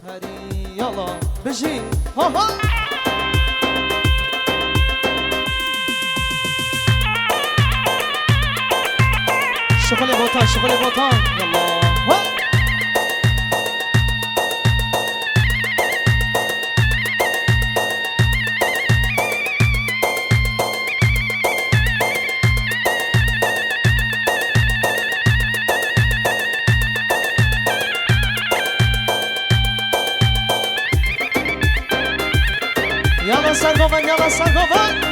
هري يلا بجي ها ها. شغل يا بطل شغل يا بطل يلا ها. يلا سرقوفن يلا سرقوفن.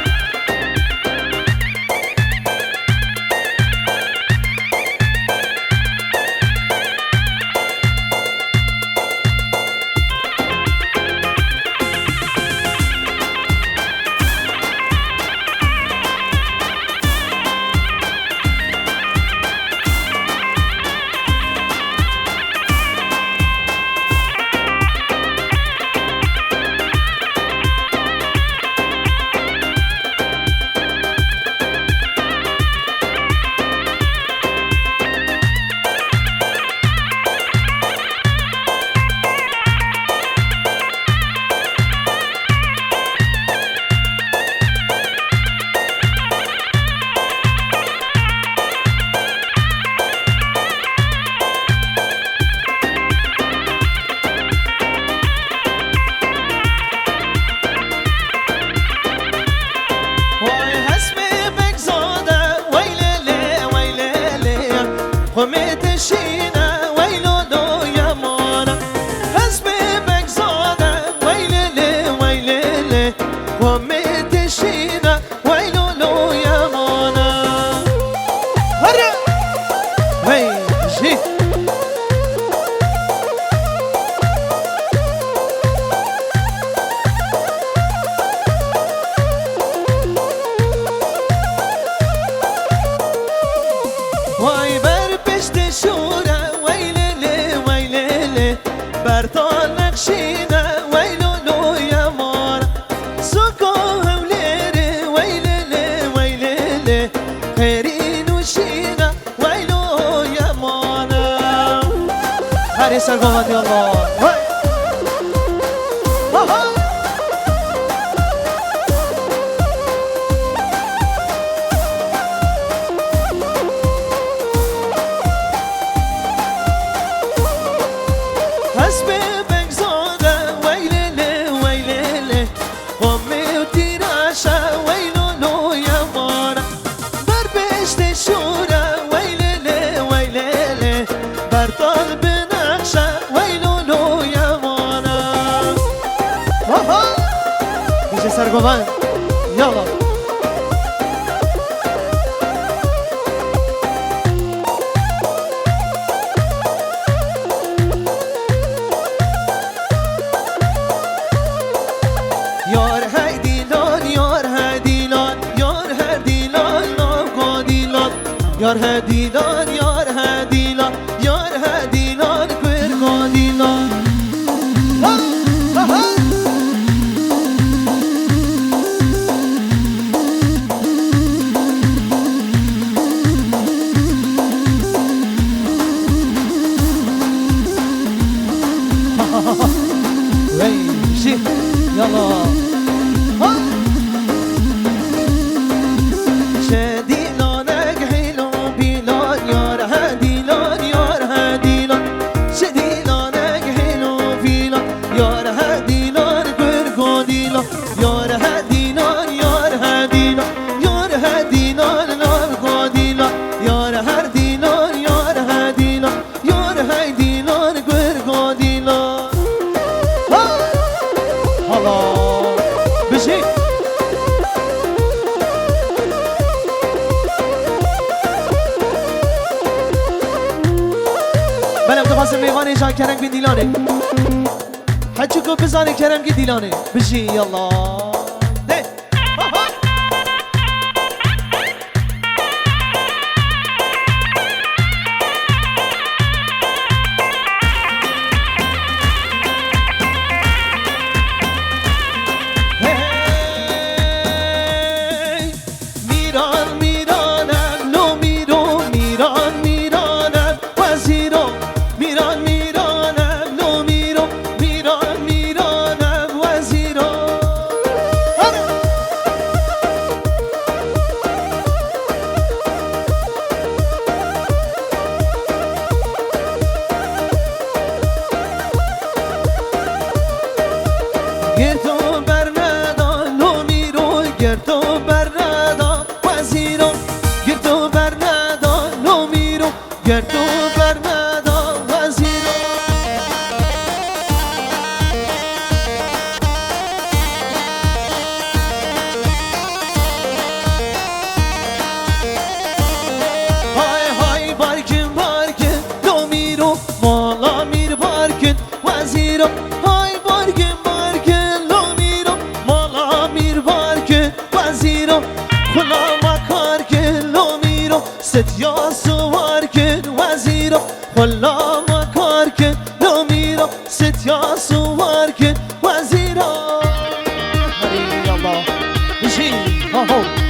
سرقوفن يلا سرقوفن يلا یار هیدی لان یار هیدی لان یار هیدی لان ناگو دیلان یار هیدی لان یار هیدی لان یار هیدی لان کرگو دیلان يلا شادي لونك حلو بيلون يار هادي لون يار هادي لون شادي لونك حلو بيلون يار هادي لون برغودي لون يار هادي لون يار هادي لون يار هادي لون برغودي لون يار هادي لون يار هادي لون يار هادي لون برغودي لون الله بشي بله بتخواستم میوانه جان کرنگ بین دیلانه حجو کو بزانه کرنگ دیلانه بشي يلا ده میرو های بارگن لو میرو مالا میر بارگن وزیرو خلا مکارگن لو میرو ستیا سوارگن وزیرو خلا مکارگن لو میرو ستیا سوارگن وزیرو هری الله بشی ها هو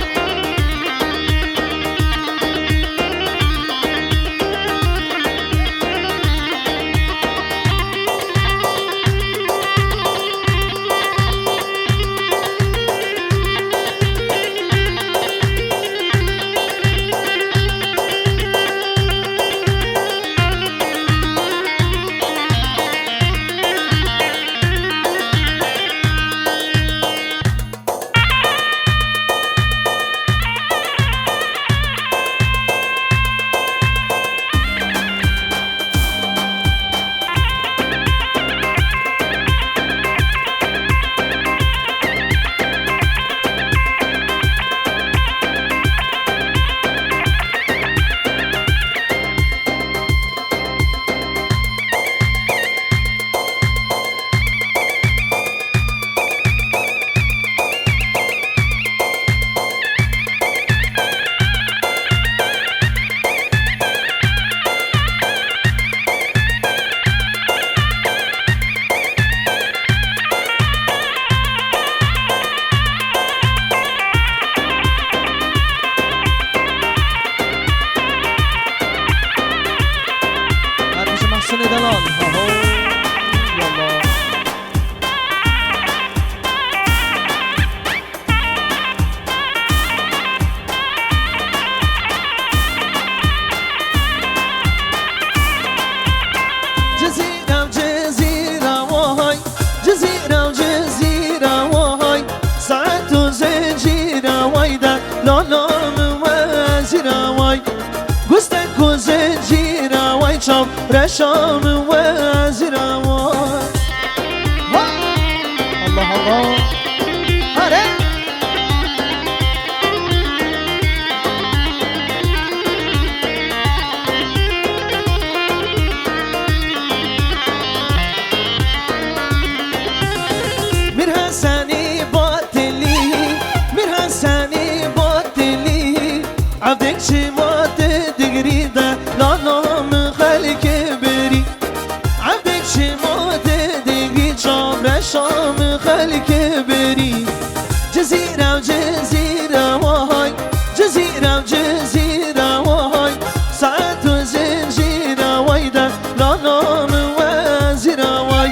محسن دلال ها یالا جزیرم جزیرم وای جزیرم جزیرم وای ساعت و زنجیرم وای در لالام وزیرم وای گستک و زنجیرم وای چام رشام وزیرم وای الله الله آره میر حسنی باطلی میر حسنی باطلی عبدك شمات دقري ده لانام خلق بري عبدك شمات دقري شام رشام خلق بري جزيرة وجزيرة وهاي جزيرة وجزيرة وهاي ساعات وزنجيرة ويدا لانام وزيرة واي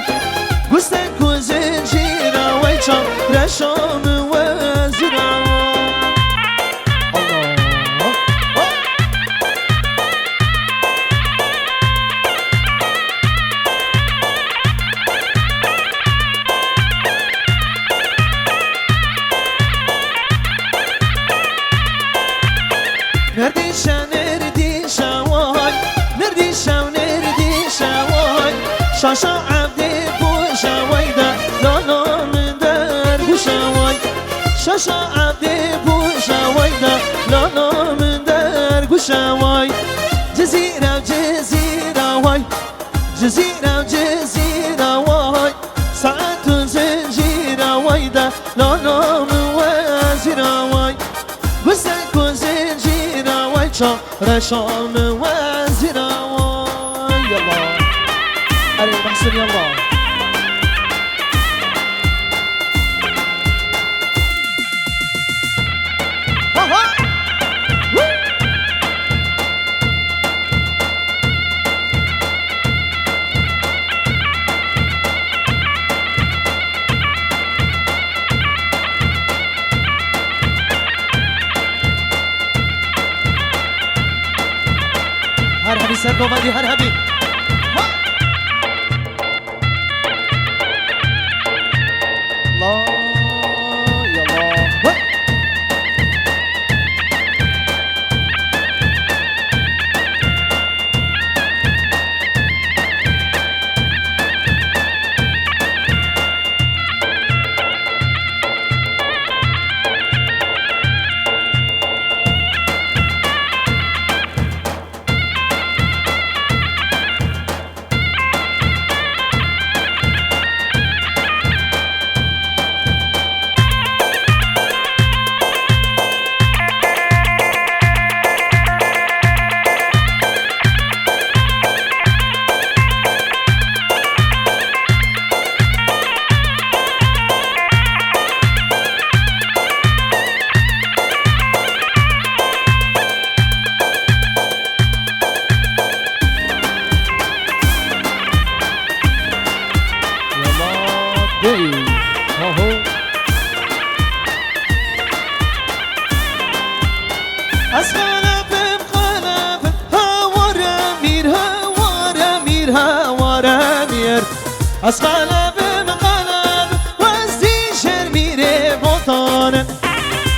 قستك وزنجيرة وي شام رشام وزيرة نرديشا نرديشا واي نرديشا ونرديشا واي شاشا عبدي بوشا ويدا لالا من در بوشا واي شاشا عبدي بوشا ويدا لالا من در بوشا واي جزيرة وجزيرة واي جزيرة وجزيرة واي ساعات زنجيرة ويدا لالا من وزيرة واي بسك وزنجيرة واي رشام وزيرة واي يلا علي محسن يلا هر هبي سر نومدی هر هبی الله يلا دی آهو از قلبم قلبم هواره میر هواره میر هواره میر از قلبم قلبم وزی شر میره بطانم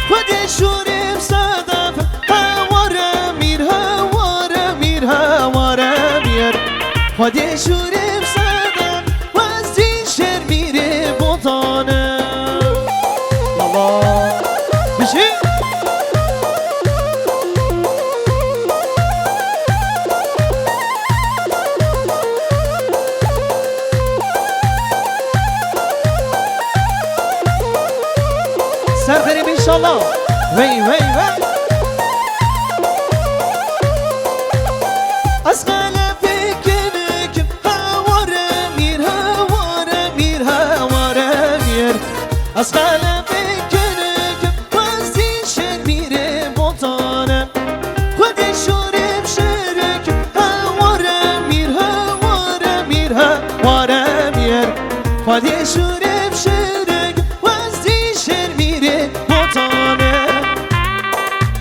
خودی شوریم صدف هواره میر هواره میر هواره میر خودی شوریم صدف وزی شر میره بطانم الله بشی سر بریم انشالله وی وی وی از قلب کنکم هواره میر هواره میر هواره میر از قلب کنکم وزی شر میره بطانم خودی شوریم شرکم هواره میر هواره میر هواره میر خودی شوریم شرکم وزی شر میره بطانم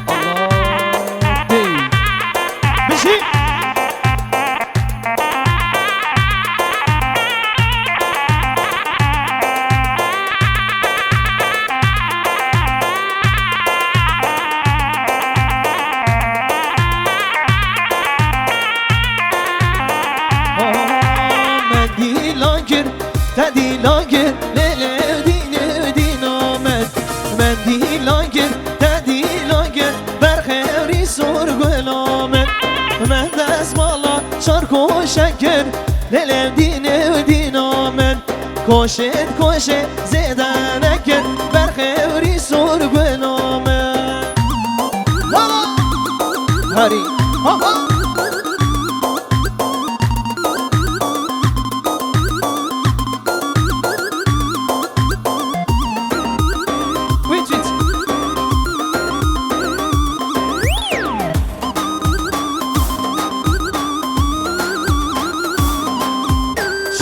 الله دی بشی من دیلاگر لیل دین آمد من دیلاگر دیلاگر برخیری سرگل آمد من دست بالا شارک و شکر لیل دین آمد کشت زیده نکر برخیری سرگل آمد هری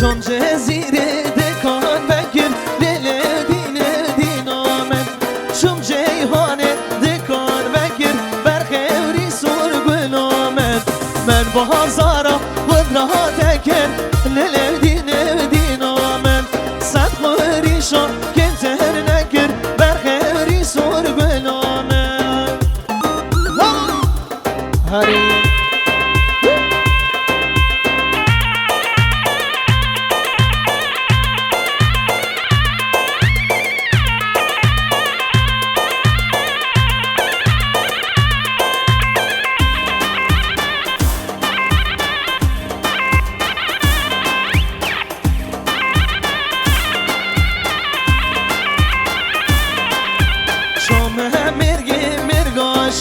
چون جزیره دکان بگیر لیل دین آمد چون جیهان دکان بگیر برخیری سرگل آمد من بازارا خود را تکر لیل دین آمد صد خوریشا کنتر نکر برخیری سرگل آمد هری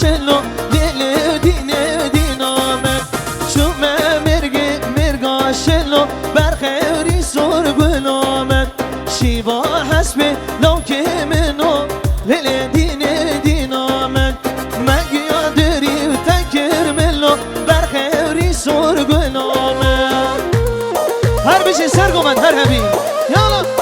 شلو دل دین آمد شوم مرگا شلو برخیری سرگل آمد شیوا حسب لوک منو دل دین آمد مگیا دری و تکر ملو برخیری سرگل آمد هر بشی سرگو من هر همی یالا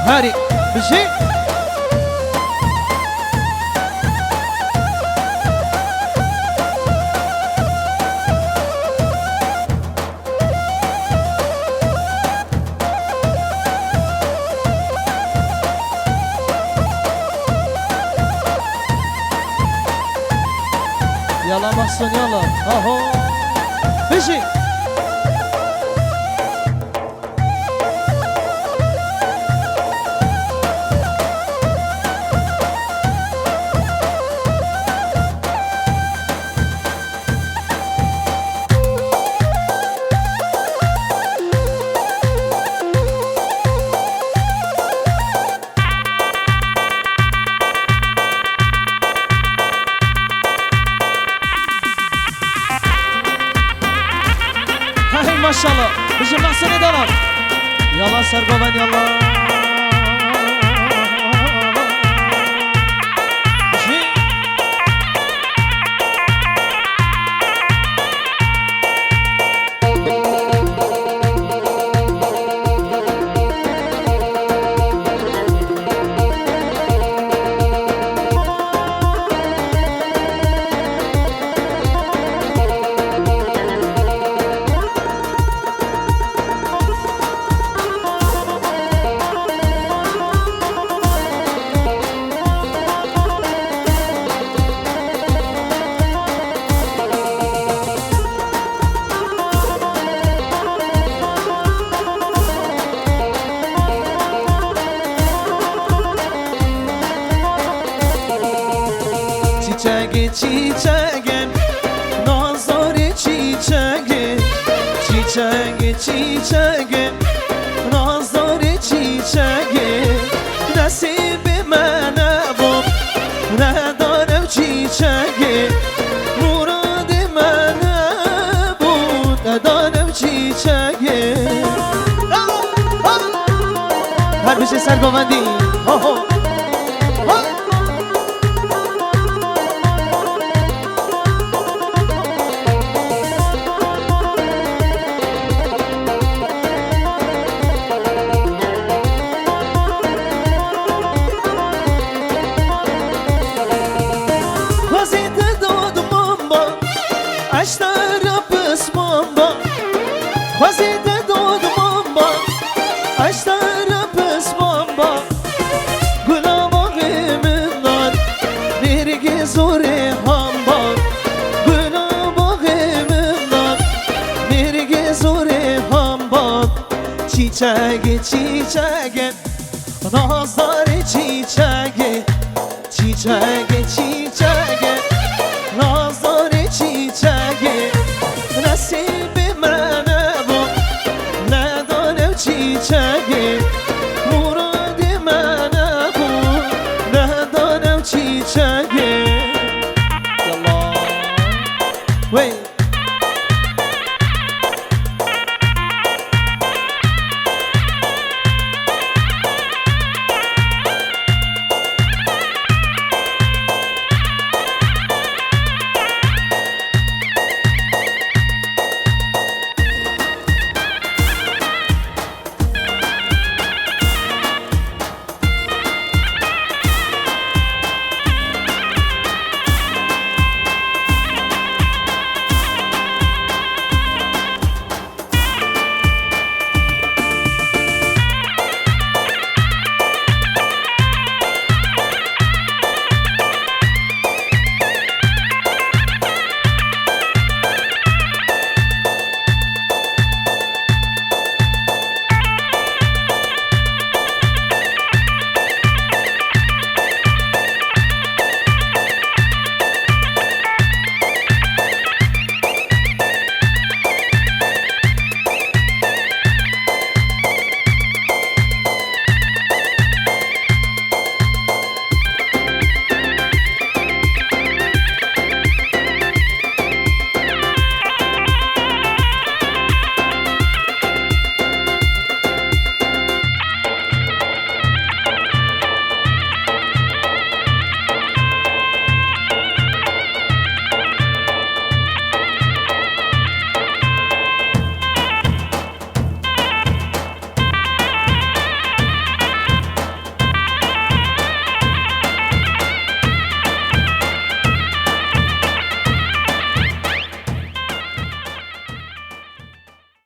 هاري بشي محسن يلا اهو بشي ما شاء الله بيجي محسن دلال يلا سرقوبان يلا çiçeğim nazarı çiçeğim çiçeğim nazarı çiçeğim nasibime ne bu ne darım çiçeğim muradime ne bu ne darım çiçeğim her bir şey sergovendi Vaziyette doğdum amba Açları pısmamba Gula bakımından Bir gizuri hamba Gula bakımından Bir gizuri hamba Çiçeği nazarı çiçeği